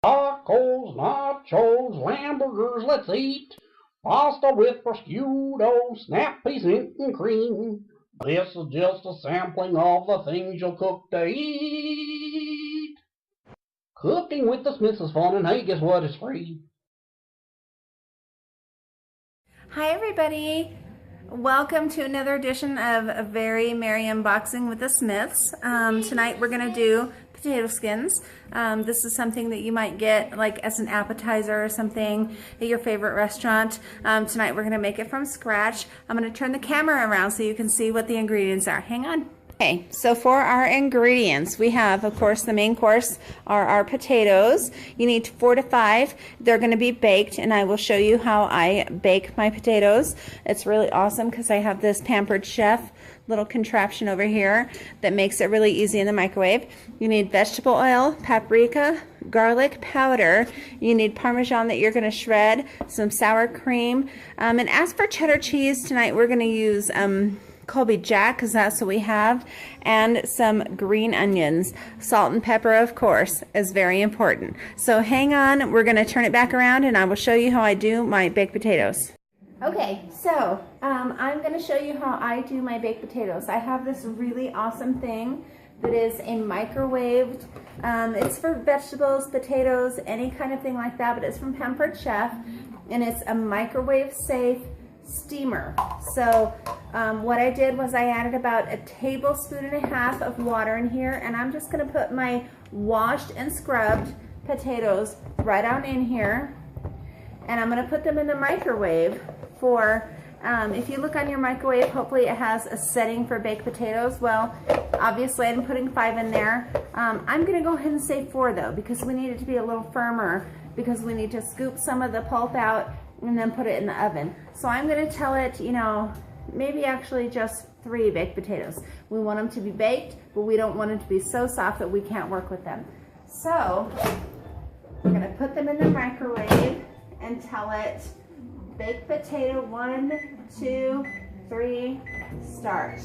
Tacos, nachos, hamburgers, let's eat. Pasta with prosciutto, snap peas and cream. This is just a sampling of the things you'll cook to eat. Cooking with the Smiths is fun, and hey, guess what? It's free. Hi everybody! Welcome to another edition of A Very Merry Unboxing with the Smiths. Tonight we're going to do potato skins. This is something that you might get like as an appetizer or something at your favorite restaurant. Tonight we're going to make it from scratch. I'm going to turn the camera around so you can see what the ingredients are. Hang on. Okay, so for our ingredients, we have, of course, the main course are our potatoes. You need 4 to 5. They're going to be baked, and I will show you how I bake my potatoes. It's really awesome because I have this Pampered Chef little contraption over here that makes it really easy in the microwave. You need vegetable oil, paprika, garlic powder. You need Parmesan that you're going to shred, some sour cream, and as for cheddar cheese, tonight we're going to use Colby Jack because that's what we have, and some green onions. Salt and pepper, of course, is very important. So hang on, we're going to turn it back around and I will show you how I do my baked potatoes. Okay, so I'm going to show you how I do my baked potatoes. I have this really awesome thing that is a microwaved, it's for vegetables, potatoes, any kind of thing like that, but it's from Pampered Chef, and it's a microwave safe steamer. So what I did was I added about 1.5 tablespoons of water in here, and I'm just going to put my washed and scrubbed potatoes right on in here, and I'm going to put them in the microwave for if you look on your microwave, hopefully it has a setting for baked potatoes. Well, obviously I'm putting 5 in there. I'm going to go ahead and say 4 though, because we need it to be a little firmer, because we need to scoop some of the pulp out and then put it in the oven. So I'm going to tell it, you know, maybe actually just 3 baked potatoes. We want them to be baked, but we don't want them to be so soft that we can't work with them. So we're going to put them in the microwave and tell it baked potato 1, 2, 3, start.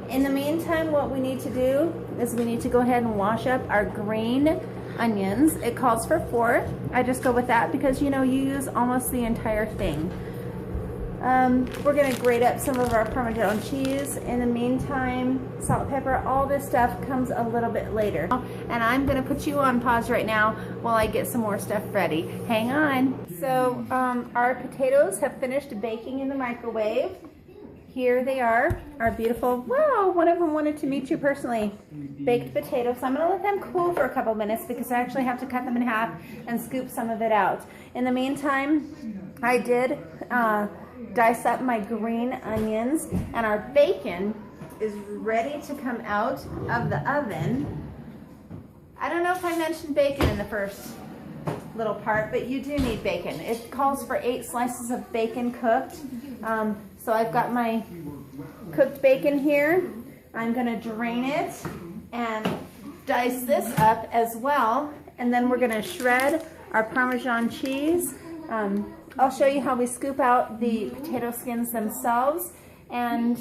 In the meantime, what we need to do is we need to go ahead and wash up our green onions. It calls for 4. I just go with that because, you know, you use almost the entire thing. We're going to grate up some of our Parmesan cheese. In the meantime, salt, pepper, all this stuff comes a little bit later. And I'm going to put you on pause right now while I get some more stuff ready. Hang on. So our potatoes have finished baking in the microwave. Here they are, our beautiful, wow, one of them wanted to meet you personally, baked potatoes. So I'm going to let them cool for a couple minutes because I actually have to cut them in half and scoop some of it out. In the meantime, I did dice up my green onions, and our bacon is ready to come out of the oven. I don't know if I mentioned bacon in the first little part, but you do need bacon. It calls for 8 slices of bacon cooked. So I've got my cooked bacon here. I'm going to drain it and dice this up as well. And then we're going to shred our Parmesan cheese. I'll show you how we scoop out the potato skins themselves. And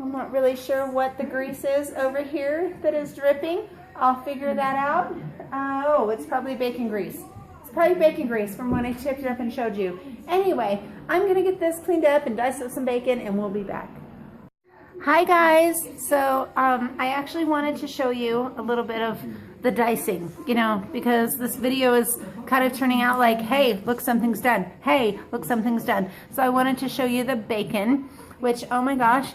I'm not really sure what the grease is over here that is dripping. I'll figure that out. Oh, it's probably bacon grease. Probably bacon grease from when I tipped it up and showed you. Anyway, I'm going to get this cleaned up and dice up some bacon, and we'll be back. Hi guys. So I actually wanted to show you a little bit of the dicing, you know, because this video is kind of turning out like, hey, look, something's done. Hey, look, something's done. So I wanted to show you the bacon, which, oh my gosh,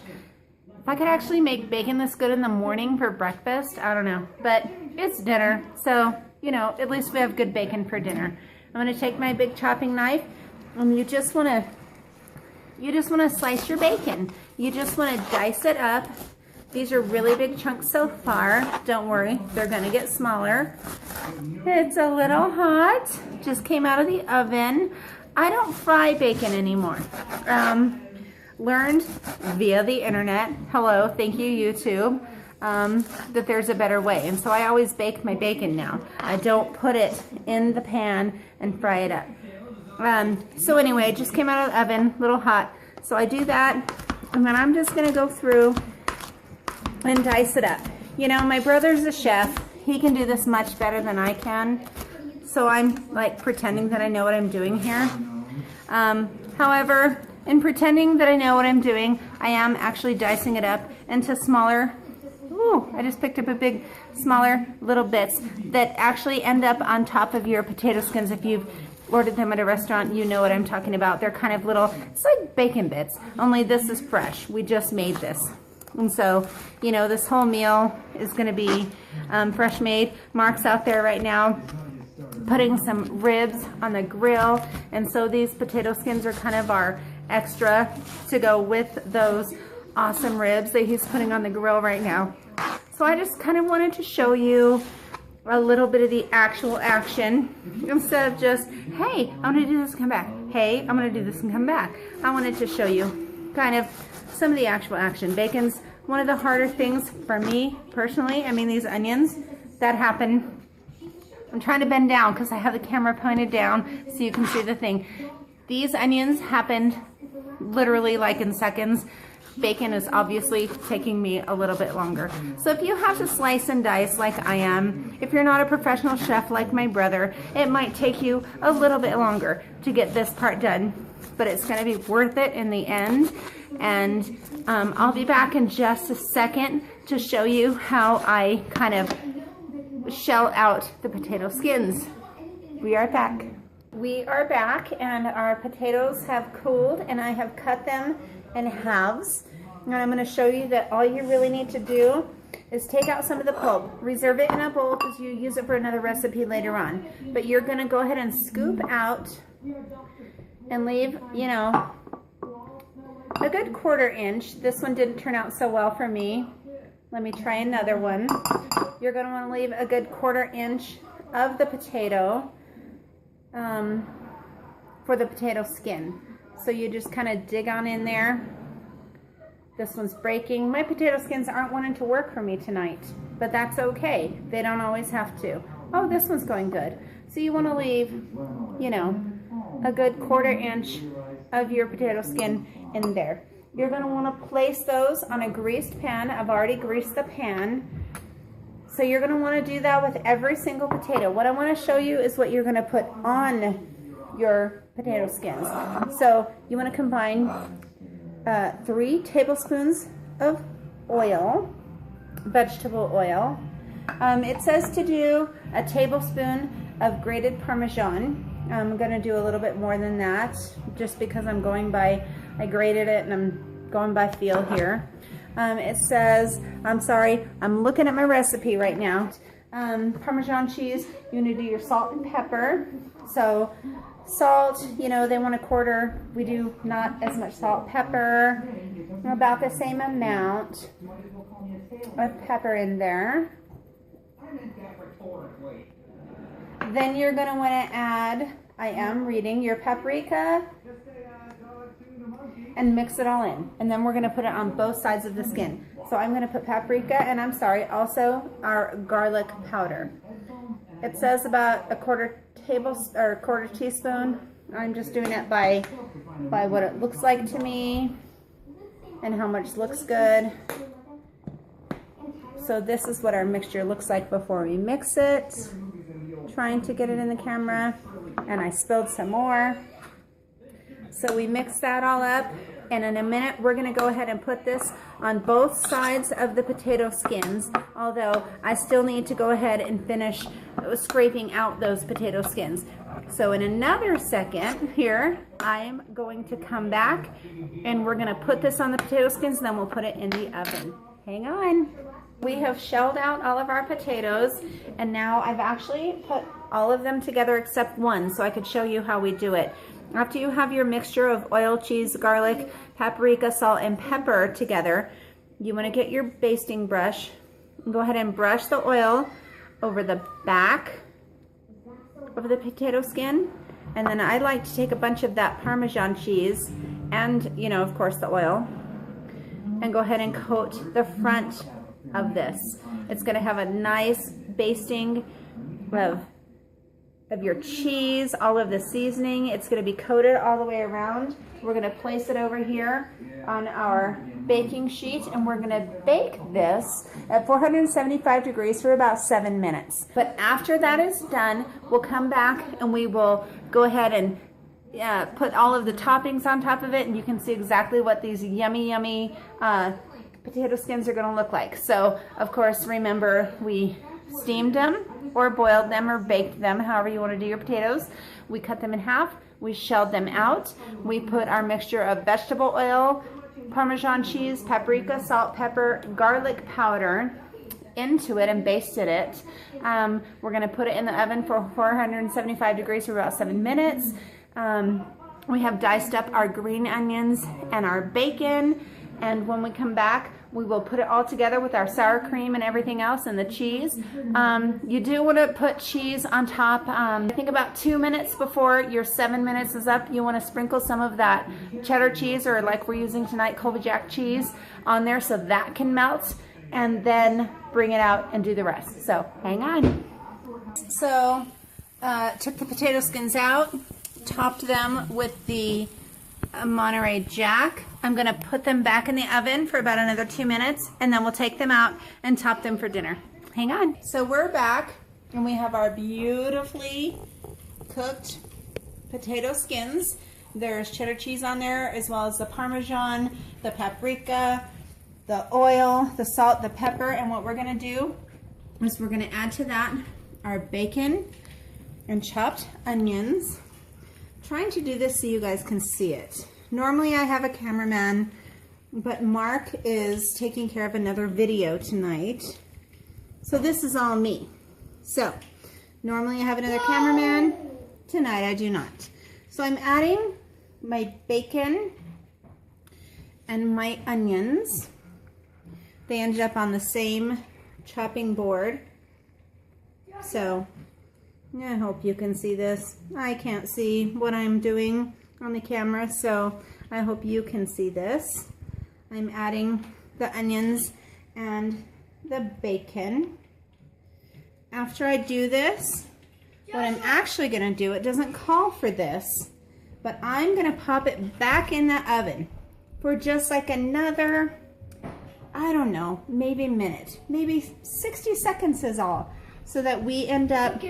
if I could actually make bacon this good in the morning for breakfast, I don't know, but it's dinner, so you know, at least we have good bacon for dinner. I'm going to take my big chopping knife, and you just want to slice your bacon. You just want to dice it up. These are really big chunks so far. Don't worry, they're going to get smaller. It's a little hot. Just came out of the oven. I don't fry bacon anymore. Learned via the internet. Hello, thank you, YouTube. That there's a better way, and so I always bake my bacon now. I don't put it in the pan and fry it up. So anyway, it just came out of the oven, a little hot. So I do that, and then I'm just gonna go through and dice it up. You know, my brother's a chef. He can do this much better than I can. so I'm like pretending that I know what I'm doing here. However, in pretending that I know what I'm doing, I am actually dicing it up into smaller, I just picked up a big, smaller little bits that actually end up on top of your potato skins. If you've ordered them at a restaurant, you know what I'm talking about. They're kind of little, it's like bacon bits, only this is fresh. We just made this. And so, you know, this whole meal is going to be fresh made. Mark's out there right now putting some ribs on the grill, and so these potato skins are kind of our extra to go with those awesome ribs that he's putting on the grill right now. So I just kind of wanted to show you a little bit of the actual action instead of just, hey, I'm going to do this and come back. Hey, I'm going to do this and come back. I wanted to show you kind of some of the actual action. Bacon's one of the harder things for me personally. I mean, these onions that happen. I'm trying to bend down because I have the camera pointed down so you can see the thing. These onions happened literally like in seconds. Bacon is obviously taking me a little bit longer. So if you have to slice and dice like I am, if you're not a professional chef like my brother, it might take you a little bit longer to get this part done, but it's going to be worth it in the end. And I'll be back in just a second to show you how I kind of shell out the potato skins. We are back. We are back, and our potatoes have cooled, and I have cut them in halves. And I'm going to show you that all you really need to do is take out some of the pulp, reserve it in a bowl because you use it for another recipe later on. But you're going to go ahead and scoop out and leave, you know, a good 1/4 inch. This one didn't turn out so well for me. Let me try another one. You're going to want to leave a good 1/4 inch of the potato for the potato skin. So you just kind of dig on in there. This one's breaking. My potato skins aren't wanting to work for me tonight, but that's okay. They don't always have to. Oh, this one's going good. So you want to leave, you know, a good 1/4 inch of your potato skin in there. You're going to want to place those on a greased pan. I've already greased the pan. So you're going to want to do that with every single potato. What I want to show you is what you're going to put on your potato skins. So you want to combine 3 tablespoons of oil, vegetable oil. It says to do a tablespoon of grated Parmesan. I'm going to do a little bit more than that just because I'm going by, I grated it and I'm going by feel here. It says, I'm sorry, I'm looking at my recipe right now. Parmesan cheese, you need to do your salt and pepper. So salt, you know, they want 1/4. We do not as much salt. Pepper, about the same amount of pepper in there. Then you're going to want to add, I am reading, your paprika and mix it all in. And then we're going to put it on both sides of the skin. So I'm going to put paprika and I'm sorry, also our garlic powder. It says about a 1/4 teaspoon. I'm just doing it by what it looks like to me and how much looks good. So this is what our mixture looks like before we mix it. Trying to get it in the camera, and I spilled some more. So we mix that all up, and in a minute we're going to go ahead and put this on both sides of the potato skins, although I still need to go ahead and finish scraping out those potato skins. So in another second here, I'm going to come back and we're going to put this on the potato skins, and then we'll put it in the oven. Hang on. We have shelled out all of our potatoes, and now I've actually put all of them together except one so I could show you how we do it. After you have your mixture of oil, cheese, garlic, paprika, salt, and pepper together, you want to get your basting brush and go ahead and brush the oil over the back of the potato skin. And then I like to take a bunch of that Parmesan cheese and, you know, of course the oil, and go ahead and coat the front of this. It's going to have a nice basting of your cheese, all of the seasoning. It's going to be coated all the way around. We're going to place it over here on our baking sheet, and we're going to bake this at 475 degrees for about 7 minutes. But after that is done, we'll come back and we will go ahead and put all of the toppings on top of it, and you can see exactly what these yummy potato skins are going to look like. So, of course, remember, we steamed them or boiled them or baked them, however you want to do your potatoes. We cut them in half. We shelled them out. We put our mixture of vegetable oil, Parmesan cheese, paprika, salt, pepper, garlic powder into it and basted it. We're going to put it in the oven for 475 degrees for about 7 minutes. We have diced up our green onions and our bacon, and when we come back, we will put it all together with our sour cream and everything else and the cheese. You do want to put cheese on top. I think about 2 minutes before your 7 minutes is up, you want to sprinkle some of that cheddar cheese, or like we're using tonight, Colby Jack cheese, on there so that can melt, and then bring it out and do the rest. So hang on. So took the potato skins out, topped them with the Monterey Jack. I'm going to put them back in the oven for about another 2 minutes, and then we'll take them out and top them for dinner. Hang on. So we're back, and we have our beautifully cooked potato skins. There's cheddar cheese on there, as well as the Parmesan, the paprika, the oil, the salt, the pepper, and what we're going to do is we're going to add to that our bacon and chopped onions. Trying to do this so you guys can see it. Normally I have a cameraman, but Mark is taking care of another video tonight. So this is all me. So normally I have another cameraman. Tonight I do not. So I'm adding my bacon and my onions. They ended up on the same chopping board. So I hope you can see this. I can't see what I'm doing on the camera, so I hope you can see this. I'm adding the onions and the bacon. After I do this, what I'm actually going to do, it doesn't call for this, but I'm going to pop it back in the oven for just like another, I don't know, maybe a minute, maybe 60 seconds is all, so that we end up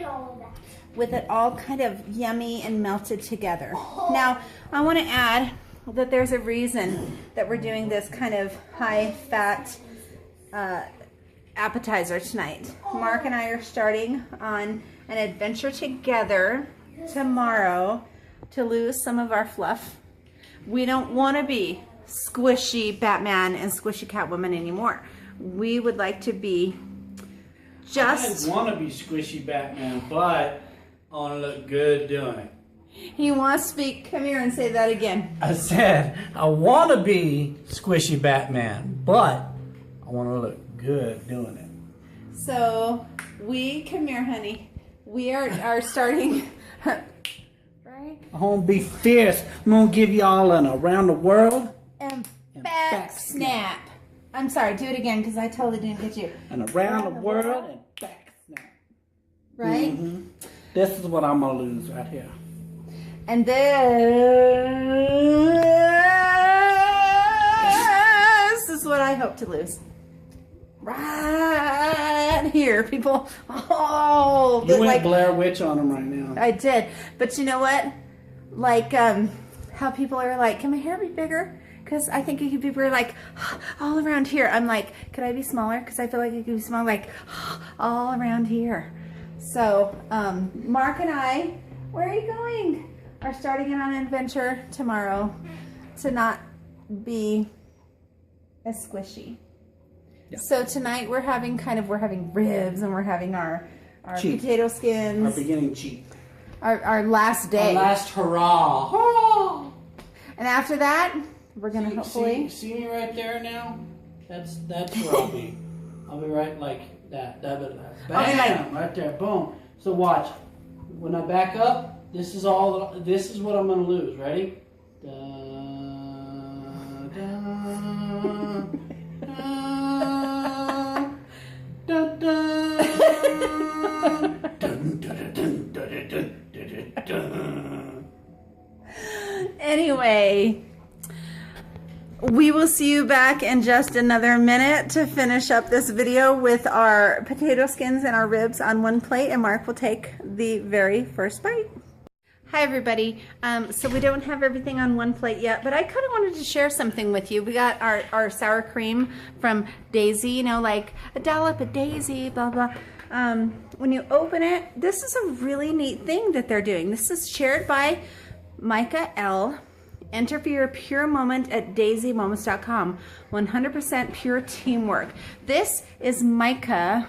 with it all kind of yummy and melted together. Now, I want to add that there's a reason that we're doing this kind of high-fat appetizer tonight. Mark and I are starting on an adventure together tomorrow to lose some of our fluff. We don't want to be squishy Batman and squishy Catwoman anymore. We would like to be just... I want to be squishy Batman, but I want to look good doing it. He wants to speak. Come here and say that again. I said, I want to be squishy Batman, but I want to look good doing it. So, come here, honey. We are starting, right? I'm going to be fierce. I'm going to give y'all an around the world and back snap. I'm sorry, do it again because I totally didn't get you. And around the world and back snap. Right? Mm-hmm. This is what I'm going to lose right here. And this is what I hope to lose. Right here, people. Oh, you went like, Blair Witch on them right now. I did. But you know what? Like, how people are like, can my hair be bigger? Because I think it could be bigger, like, all around here. I'm like, could I be smaller? Because I feel like it could be smaller, like, all around here. So, Mark and I, where are you going? Are starting on an adventure tomorrow to not be as squishy. Yeah. So tonight we're having ribs, and we're having our potato skins. Our beginning cheat. Our last day. Our last hurrah. Hurrah! And after that, we're gonna hopefully see me right there now. That's where I'll be. I'll be right like that. Bam! Right there. Boom. So watch. When I back up, this is what I'm gonna lose. Ready? Da, da, da, da, da. Anyway, We will see you back in just another minute to finish up this video with our potato skins and our ribs on one plate, and Mark will take the very first bite. Hi everybody. So we don't have everything on one plate yet, but I kind of wanted to share something with you. We got our sour cream from Daisy, you know, like a dollop of Daisy, blah, blah. When you open it, this is a really neat thing that they're doing. This is shared by Micah L. Enter for your pure moment at daisymoments.com. 100% pure teamwork. This is Micah.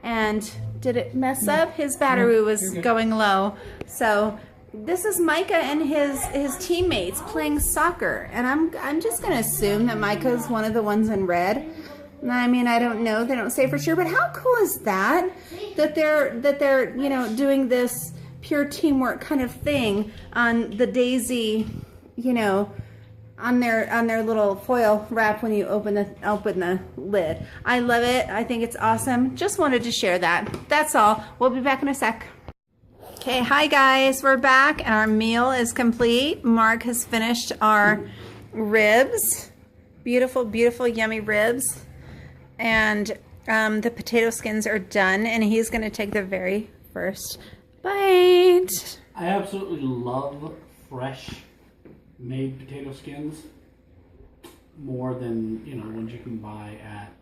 And did it mess up? His battery was going low. So this is Micah and his teammates playing soccer. And I'm just gonna assume that Micah's one of the ones in red. I mean, I don't know. They don't say for sure, but how cool is that? That they're you know, doing this pure teamwork kind of thing on the Daisy, you know, on their little foil wrap when you open the lid. I love it. I think it's awesome. Just wanted to share that. That's all. We'll be back in a sec. Okay, hi guys. We're back and our meal is complete. Mark has finished our ribs. Beautiful, beautiful, yummy ribs. And the potato skins are done, and he's going to take the very first bite. I absolutely love fresh made potato skins more than, you know, ones you can buy at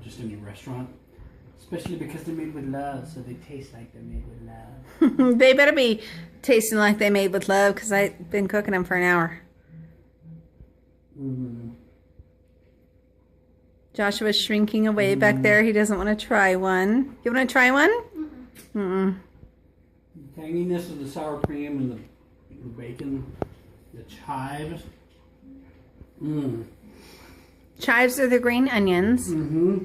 just any restaurant, especially because they're made with love, so they taste like they're made with love. They better be tasting like they made with love, because I've been cooking them for an hour. Joshua's shrinking away back there. He doesn't want to try one. You want to try one? The tanginess of the sour cream and the bacon, the chives. Chives are the green onions. The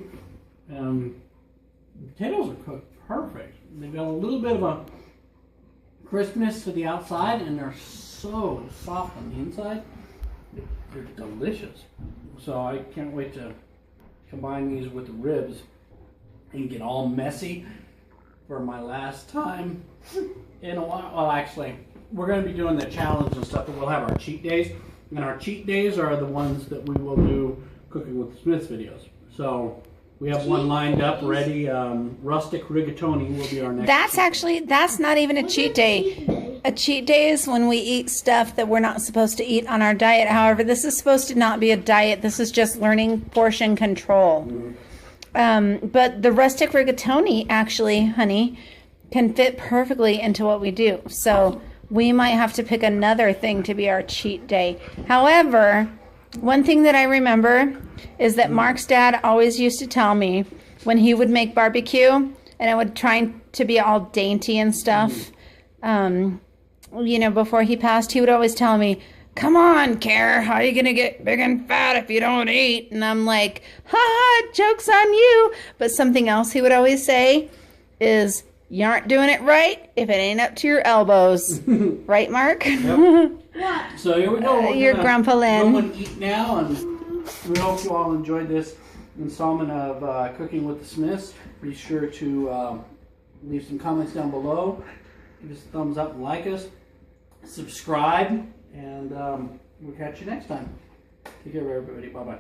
potatoes are cooked perfect. They've got a little bit of a crispness to the outside, and they're so soft on the inside. They're delicious. So I can't wait to combine these with the ribs and get all messy for my last time in a while. Well, actually, we're going to be doing the challenge and stuff, and we'll have our cheat days. And our cheat days are the ones that we will do Cooking with the Smiths videos. So we have one lined up ready. Rustic rigatoni will be our next. That's not even a cheat day. A cheat day is when we eat stuff that we're not supposed to eat on our diet. However, this is supposed to not be a diet. This is just learning portion control. But the rustic rigatoni, actually, honey, can fit perfectly into what we do. So we might have to pick another thing to be our cheat day. However, one thing that I remember is that Mark's dad always used to tell me when he would make barbecue, and it would try to be all dainty and stuff, you know, before he passed, he would always tell me, "Come on, Care, how are you going to get big and fat if you don't eat?" And I'm like, "Ha ha, joke's on you." But something else he would always say is, "You aren't doing it right if it ain't up to your elbows." Right, Mark? Yep. So here we go. Your Grandpa Lynn. Go and eat now, and we hope you all enjoyed this installment of Cooking with the Smiths. Be sure to leave some comments down below. Give us a thumbs up and like us. Subscribe, and we'll catch you next time. Take care, everybody. Bye-bye.